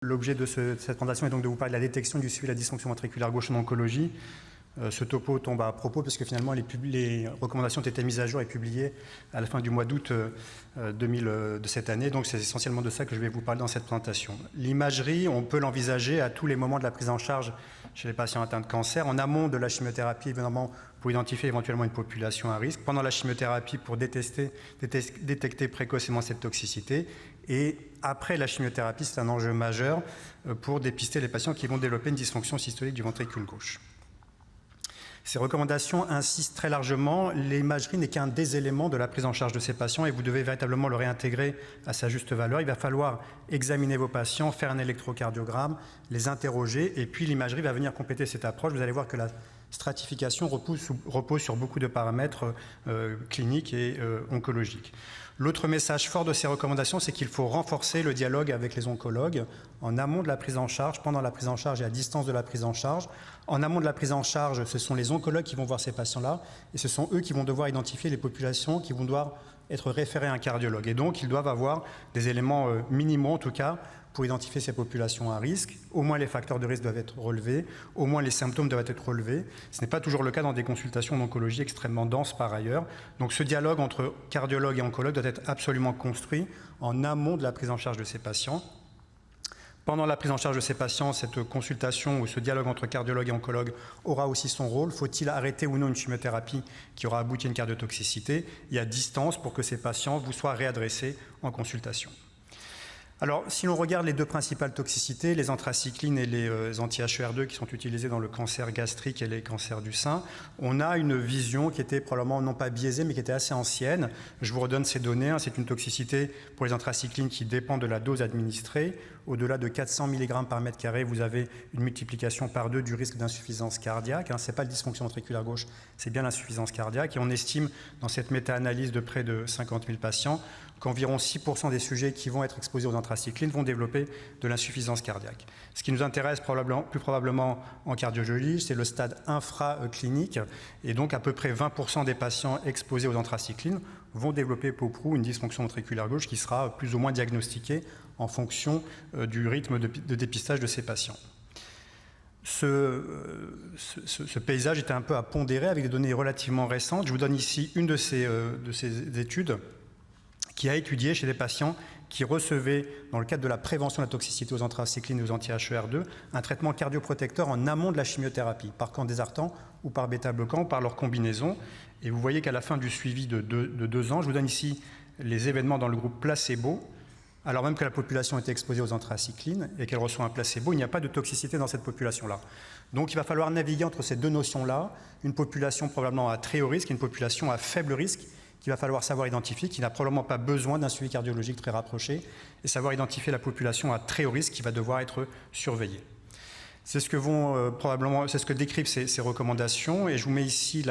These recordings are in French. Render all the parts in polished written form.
L'objet de cette présentation est donc de vous parler de la détection du suivi de la dysfonction ventriculaire gauche en oncologie. Ce topo tombe à propos parce que finalement les recommandations ont été mises à jour et publiées à la fin du mois d'août de cette année. Donc c'est essentiellement de ça que je vais vous parler dans cette présentation. L'imagerie, on peut l'envisager à tous les moments de la prise en charge chez les patients atteints de cancer, en amont de la chimiothérapie, évidemment, pour identifier éventuellement une population à risque, pendant la chimiothérapie pour détecter précocement cette toxicité, et après la chimiothérapie, c'est un enjeu majeur pour dépister les patients qui vont développer une dysfonction systolique du ventricule gauche. Ces recommandations insistent très largement, l'imagerie n'est qu'un des éléments de la prise en charge de ces patients et vous devez véritablement le réintégrer à sa juste valeur. Il va falloir examiner vos patients, faire un électrocardiogramme, les interroger et puis l'imagerie va venir compléter cette approche. Vous allez voir que la stratification repose sur beaucoup de paramètres cliniques et oncologiques. L'autre message fort de ces recommandations, c'est qu'il faut renforcer le dialogue avec les oncologues en amont de la prise en charge, pendant la prise en charge et à distance de la prise en charge. En amont de la prise en charge, ce sont les oncologues qui vont voir ces patients-là et ce sont eux qui vont devoir identifier les populations qui vont devoir être référées à un cardiologue. Et donc, ils doivent avoir des éléments minimaux, en tout cas, pour identifier ces populations à risque. Au moins, les facteurs de risque doivent être relevés, au moins les symptômes doivent être relevés. Ce n'est pas toujours le cas dans des consultations d'oncologie extrêmement denses par ailleurs. Donc ce dialogue entre cardiologue et oncologue doit être absolument construit en amont de la prise en charge de ces patients. Pendant la prise en charge de ces patients, cette consultation ou ce dialogue entre cardiologue et oncologue aura aussi son rôle. Faut-il arrêter ou non une chimiothérapie qui aura abouti à une cardiotoxicité et à distance pour que ces patients vous soient réadressés en consultation. Alors, si l'on regarde les deux principales toxicités, les anthracyclines et les anti-HER2 qui sont utilisés dans le cancer gastrique et les cancers du sein, on a une vision qui était probablement non pas biaisée, mais qui était assez ancienne. Je vous redonne ces données. C'est une toxicité pour les anthracyclines qui dépend de la dose administrée. Au-delà de 400 mg par mètre carré, vous avez une multiplication par 2 du risque d'insuffisance cardiaque. Ce n'est pas la dysfonction ventriculaire gauche, c'est bien l'insuffisance cardiaque. Et on estime, dans cette méta-analyse de près de 50 000 patients, qu'environ 6% des sujets qui vont être exposés aux anthracyclines vont développer de l'insuffisance cardiaque. Ce qui nous intéresse plus probablement en cardiologie, c'est le stade infraclinique, et donc à peu près 20% des patients exposés aux anthracyclines vont développer peu ou prou une dysfonction ventriculaire gauche qui sera plus ou moins diagnostiquée en fonction du rythme de dépistage de ces patients. Ce paysage était un peu à pondérer avec des données relativement récentes. Je vous donne ici une de ces études qui a étudié chez des patients qui recevaient, dans le cadre de la prévention de la toxicité aux anthracyclines et aux anti-HER2, un traitement cardioprotecteur en amont de la chimiothérapie, par candesartan ou par bêta-bloquant ou par leur combinaison. Et vous voyez qu'à la fin du suivi de 2 ans, je vous donne ici les événements dans le groupe placebo, alors même que la population était exposée aux anthracyclines et qu'elle reçoit un placebo, il n'y a pas de toxicité dans cette population-là. Donc il va falloir naviguer entre ces deux notions-là, une population probablement à très haut risque et une population à faible risque, qu'il va falloir savoir identifier, qui n'a probablement pas besoin d'un suivi cardiologique très rapproché, et savoir identifier la population à très haut risque qui va devoir être surveillée. C'est ce que décrivent ces recommandations, et je vous mets ici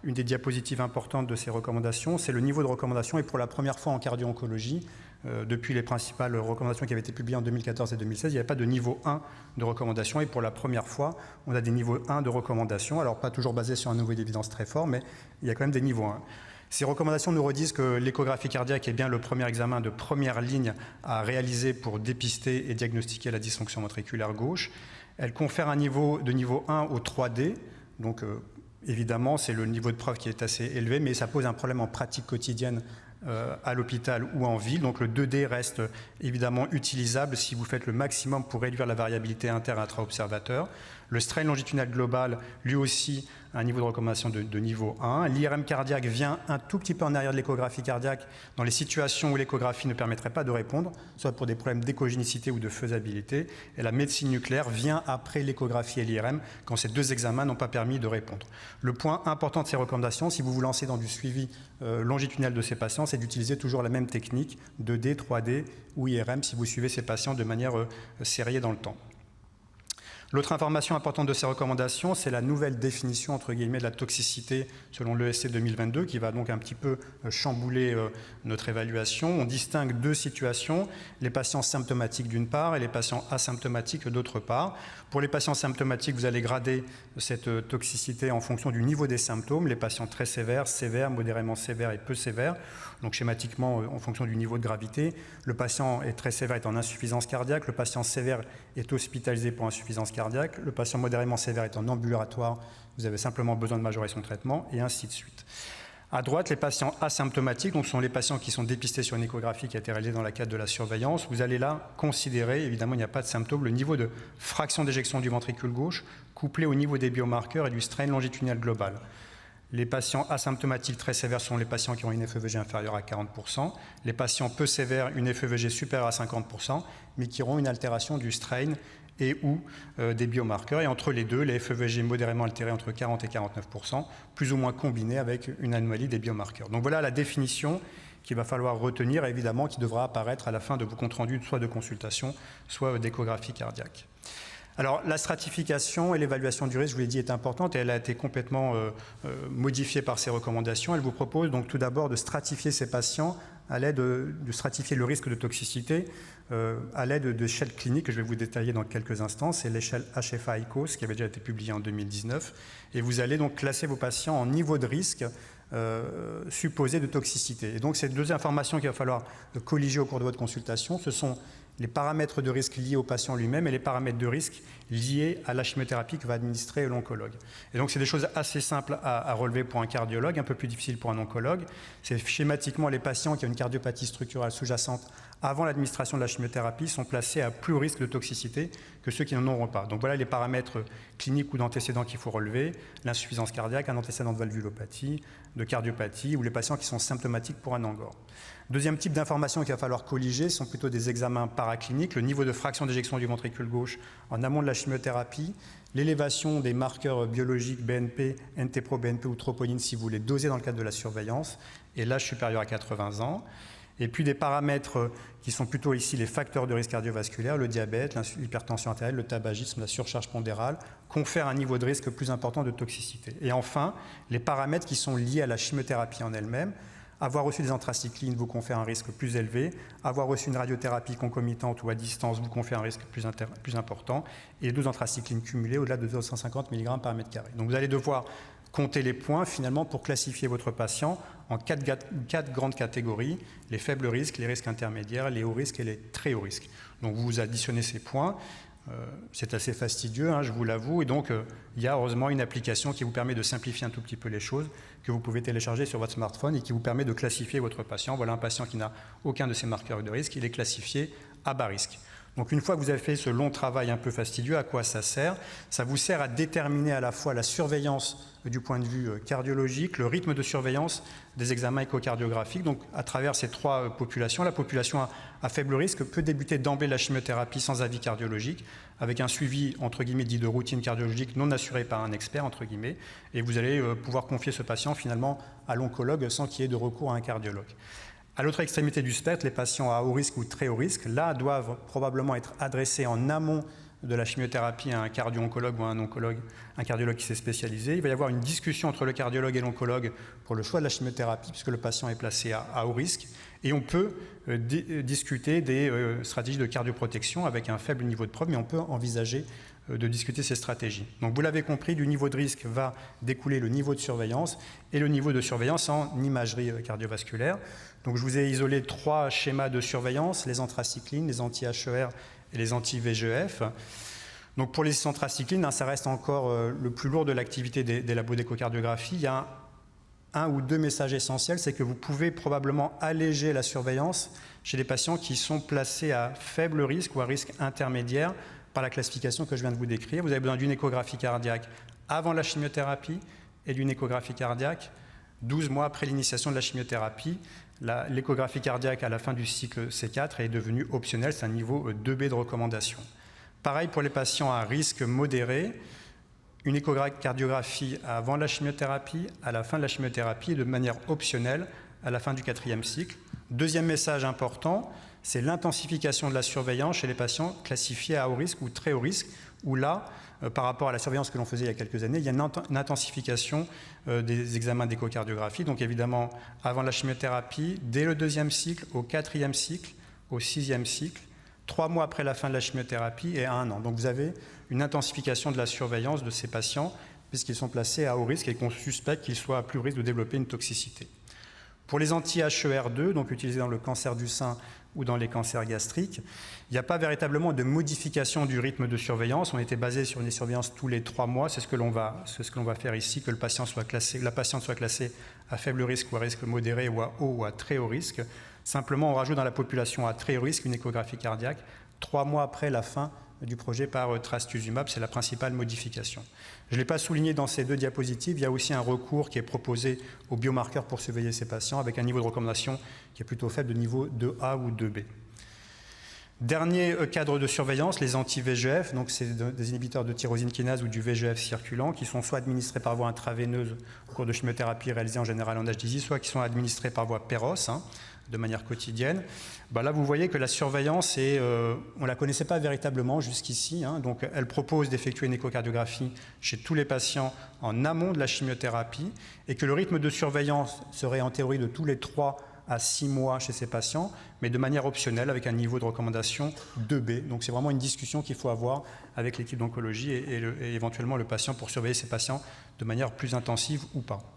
une des diapositives importantes de ces recommandations, c'est le niveau de recommandation, et pour la première fois en cardio-oncologie, depuis les principales recommandations qui avaient été publiées en 2014 et 2016, il n'y avait pas de niveau 1 de recommandation, et pour la première fois, on a des niveaux 1 de recommandation, alors pas toujours basés sur un niveau d'évidence très fort, mais il y a quand même des niveaux 1. Ces recommandations nous redisent que l'échographie cardiaque est bien le premier examen de première ligne à réaliser pour dépister et diagnostiquer la dysfonction ventriculaire gauche. Elle confère un niveau de niveau 1 au 3D, donc évidemment c'est le niveau de preuve qui est assez élevé, mais ça pose un problème en pratique quotidienne à l'hôpital ou en ville. Donc le 2D reste évidemment utilisable si vous faites le maximum pour réduire la variabilité inter-intra-observateur. Le strain longitudinal global, lui aussi, a un niveau de recommandation de niveau 1. L'IRM cardiaque vient un tout petit peu en arrière de l'échographie cardiaque dans les situations où l'échographie ne permettrait pas de répondre, soit pour des problèmes d'échogénicité ou de faisabilité. Et la médecine nucléaire vient après l'échographie et l'IRM quand ces deux examens n'ont pas permis de répondre. Le point important de ces recommandations, si vous vous lancez dans du suivi longitudinal de ces patients, c'est d'utiliser toujours la même technique, 2D, 3D ou IRM, si vous suivez ces patients de manière sériée dans le temps. L'autre information importante de ces recommandations, c'est la nouvelle définition entre guillemets de la toxicité selon l'ESC 2022 qui va donc un petit peu chambouler notre évaluation. On distingue deux situations, les patients symptomatiques d'une part et les patients asymptomatiques d'autre part. Pour les patients symptomatiques, vous allez grader cette toxicité en fonction du niveau des symptômes, les patients très sévères, sévères, modérément sévères et peu sévères. Donc schématiquement, en fonction du niveau de gravité, le patient est très sévère est en insuffisance cardiaque, le patient sévère est hospitalisé pour insuffisance cardiaque, le patient modérément sévère est en ambulatoire, vous avez simplement besoin de majorer son traitement, et ainsi de suite. À droite, les patients asymptomatiques, donc ce sont les patients qui sont dépistés sur une échographie qui a été réalisée dans le cadre de la surveillance. Vous allez là considérer, évidemment il n'y a pas de symptômes, le niveau de fraction d'éjection du ventricule gauche couplé au niveau des biomarqueurs et du strain longitudinal global. Les patients asymptomatiques très sévères sont les patients qui ont une FEVG inférieure à 40%. Les patients peu sévères, une FEVG supérieure à 50%, mais qui auront une altération du strain et ou des biomarqueurs. Et entre les deux, les FEVG modérément altérés entre 40 et 49%, plus ou moins combinés avec une anomalie des biomarqueurs. Donc voilà la définition qu'il va falloir retenir, évidemment, qui devra apparaître à la fin de vos comptes rendus, soit de consultation, soit d'échographie cardiaque. Alors, la stratification et l'évaluation du risque, je vous l'ai dit, est importante et elle a été complètement modifiée par ces recommandations. Elle vous propose donc tout d'abord de stratifier ces patients à l'aide de stratifier le risque de toxicité à l'aide d'échelles cliniques que je vais vous détailler dans quelques instants. C'est l'échelle HFA-ICOS qui avait déjà été publiée en 2019. Et vous allez donc classer vos patients en niveau de risque supposé de toxicité. Et donc, ces deux informations qu'il va falloir colliger au cours de votre consultation, ce sont les paramètres de risque liés au patient lui-même et les paramètres de risque liés à la chimiothérapie que va administrer l'oncologue. Et donc, c'est des choses assez simples à relever pour un cardiologue, un peu plus difficiles pour un oncologue. C'est schématiquement les patients qui ont une cardiopathie structurelle sous-jacente avant l'administration de la chimiothérapie sont placés à plus risque de toxicité que ceux qui n'en auront pas. Donc voilà les paramètres cliniques ou d'antécédents qu'il faut relever, l'insuffisance cardiaque, un antécédent de valvulopathie, de cardiopathie ou les patients qui sont symptomatiques pour un angor. Deuxième type d'informations qu'il va falloir colliger sont plutôt des examens paracliniques, le niveau de fraction d'éjection du ventricule gauche en amont de la chimiothérapie, l'élévation des marqueurs biologiques BNP, NT-proBNP ou troponine si vous les dosez dans le cadre de la surveillance et l'âge supérieur à 80 ans. Et puis des paramètres qui sont plutôt ici les facteurs de risque cardiovasculaire, le diabète, l'hypertension artérielle, le tabagisme, la surcharge pondérale, confèrent un niveau de risque plus important de toxicité. Et enfin, les paramètres qui sont liés à la chimiothérapie en elle-même. Avoir reçu des anthracyclines vous confère un risque plus élevé. Avoir reçu une radiothérapie concomitante ou à distance vous confère un risque plus important. Et 12 anthracyclines cumulées au-delà de 250 mg par mètre carré. Donc vous allez devoir compter les points finalement pour classifier votre patient en quatre grandes catégories, les faibles risques, les risques intermédiaires, les hauts risques et les très hauts risques. Donc vous additionnez ces points, c'est assez fastidieux, je vous l'avoue, et donc il y a heureusement une application qui vous permet de simplifier un tout petit peu les choses, que vous pouvez télécharger sur votre smartphone et qui vous permet de classifier votre patient. Voilà un patient qui n'a aucun de ces marqueurs de risque, il est classifié à bas risque. Donc une fois que vous avez fait ce long travail un peu fastidieux, à quoi ça sert? Ça vous sert à déterminer à la fois la surveillance du point de vue cardiologique, le rythme de surveillance des examens échocardiographiques. Donc à travers ces trois populations, la population à faible risque peut débuter d'emblée la chimiothérapie sans avis cardiologique, avec un suivi entre guillemets dit de routine cardiologique non assuré par un expert entre guillemets, et vous allez pouvoir confier ce patient finalement à l'oncologue sans qu'il y ait de recours à un cardiologue. À l'autre extrémité du spectre, les patients à haut risque ou très haut risque, là, doivent probablement être adressés en amont de la chimiothérapie à un cardio-oncologue ou à un oncologue, un cardiologue qui s'est spécialisé. Il va y avoir une discussion entre le cardiologue et l'oncologue pour le choix de la chimiothérapie, puisque le patient est placé à haut risque. Et on peut discuter des stratégies de cardioprotection avec un faible niveau de preuve, mais on peut envisager de discuter ces stratégies. Donc vous l'avez compris, du niveau de risque va découler le niveau de surveillance et le niveau de surveillance en imagerie cardiovasculaire. Donc je vous ai isolé trois schémas de surveillance, les anthracyclines, les anti-HER et les anti-VEGF. Donc pour les anthracyclines, ça reste encore le plus lourd de l'activité des labos d'échocardiographie. Il y a un ou deux messages essentiels, c'est que vous pouvez probablement alléger la surveillance chez les patients qui sont placés à faible risque ou à risque intermédiaire par la classification que je viens de vous décrire. Vous avez besoin d'une échographie cardiaque avant la chimiothérapie et d'une échographie cardiaque 12 mois après l'initiation de la chimiothérapie. L'échographie cardiaque à la fin du cycle C4 est devenue optionnelle, c'est un niveau 2B de recommandation. Pareil pour les patients à risque modéré, une échocardiographie avant la chimiothérapie, à la fin de la chimiothérapie et de manière optionnelle à la fin du 4e cycle. Deuxième message important, c'est l'intensification de la surveillance chez les patients classifiés à haut risque ou très haut risque. où là, par rapport à la surveillance que l'on faisait il y a quelques années, il y a une intensification des examens d'échocardiographie. Donc évidemment, avant la chimiothérapie, dès le 2e cycle, au 4e cycle, au 6e cycle, 3 mois après la fin de la chimiothérapie et à 1 an. Donc vous avez une intensification de la surveillance de ces patients puisqu'ils sont placés à haut risque et qu'on suspecte qu'ils soient à plus risque de développer une toxicité. Pour les anti-HER2, donc utilisés dans le cancer du sein ou dans les cancers gastriques, il n'y a pas véritablement de modification du rythme de surveillance. On était basé sur une surveillance tous les 3 mois. C'est ce que l'on va faire ici, que la patiente soit classée à faible risque ou à risque modéré ou à haut ou à très haut risque. Simplement, on rajoute dans la population à très haut risque une échographie cardiaque 3 mois après la fin du projet par trastuzumab. C'est la principale modification. Je ne l'ai pas souligné dans ces 2 diapositives. Il y a aussi un recours qui est proposé aux biomarqueurs pour surveiller ces patients avec un niveau de recommandation qui est plutôt faible, de niveau 2A ou 2B. Dernier cadre de surveillance, les anti-VEGF, donc c'est des inhibiteurs de tyrosine kinase ou du VEGF circulant qui sont soit administrés par voie intraveineuse au cours de chimiothérapie réalisée en général en HDZ, soit qui sont administrés par voie péros, de manière quotidienne. Là, vous voyez que la surveillance, on ne la connaissait pas véritablement jusqu'ici. Donc, elle propose d'effectuer une échocardiographie chez tous les patients en amont de la chimiothérapie et que le rythme de surveillance serait en théorie de tous les 3 à 6 mois chez ces patients, mais de manière optionnelle avec un niveau de recommandation 2B. Donc, c'est vraiment une discussion qu'il faut avoir avec l'équipe d'oncologie et éventuellement le patient pour surveiller ces patients de manière plus intensive ou pas.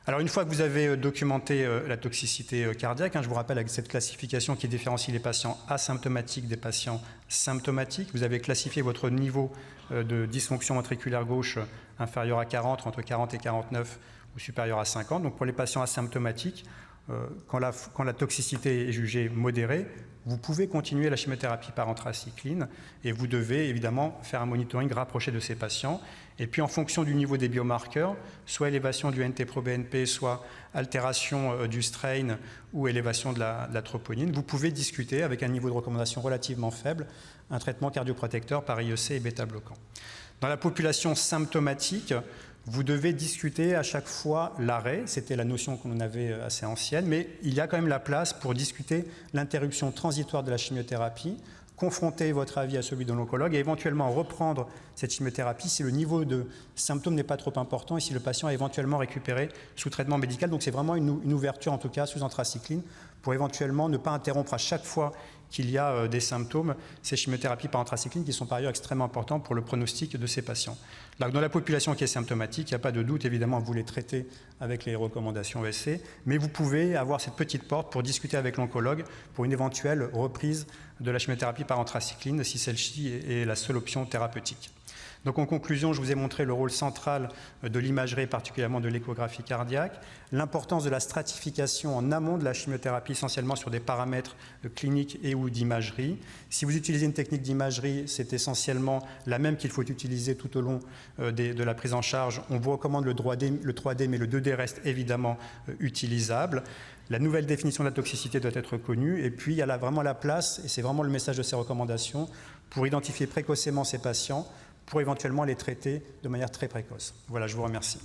Alors, une fois que vous avez documenté la toxicité cardiaque, je vous rappelle avec cette classification qui différencie les patients asymptomatiques des patients symptomatiques, vous avez classifié votre niveau de dysfonction ventriculaire gauche inférieur à 40, entre 40 et 49 ou supérieur à 50. Donc, pour les patients asymptomatiques, quand la toxicité est jugée modérée, vous pouvez continuer la chimiothérapie par anthracycline et vous devez évidemment faire un monitoring rapproché de ces patients. Et puis en fonction du niveau des biomarqueurs, soit élévation du NT-proBNP, soit altération du strain ou élévation de la troponine, vous pouvez discuter avec un niveau de recommandation relativement faible un traitement cardioprotecteur par IEC et bêta-bloquant. Dans la population symptomatique, vous devez discuter à chaque fois l'arrêt, c'était la notion qu'on avait assez ancienne, mais il y a quand même la place pour discuter l'interruption transitoire de la chimiothérapie, confronter votre avis à celui de l'oncologue et éventuellement reprendre cette chimiothérapie si le niveau de symptômes n'est pas trop important et si le patient est éventuellement récupéré sous traitement médical. Donc c'est vraiment une ouverture en tout cas sous anthracycline pour éventuellement ne pas interrompre à chaque fois qu'il y a des symptômes, ces chimiothérapies par anthracycline qui sont par ailleurs extrêmement importantes pour le pronostic de ces patients. Là, dans la population qui est symptomatique, il n'y a pas de doute, évidemment, vous les traitez avec les recommandations ESC, mais vous pouvez avoir cette petite porte pour discuter avec l'oncologue pour une éventuelle reprise de la chimiothérapie par anthracycline si celle-ci est la seule option thérapeutique. Donc en conclusion, je vous ai montré le rôle central de l'imagerie, particulièrement de l'échographie cardiaque, l'importance de la stratification en amont de la chimiothérapie, essentiellement sur des paramètres cliniques et ou d'imagerie. Si vous utilisez une technique d'imagerie, c'est essentiellement la même qu'il faut utiliser tout au long de la prise en charge. On vous recommande le 3D, mais le 2D reste évidemment utilisable. La nouvelle définition de la toxicité doit être connue et puis il y a vraiment la place, et c'est vraiment le message de ces recommandations, pour identifier précocement ces patients, pour éventuellement les traiter de manière très précoce. Voilà, je vous remercie.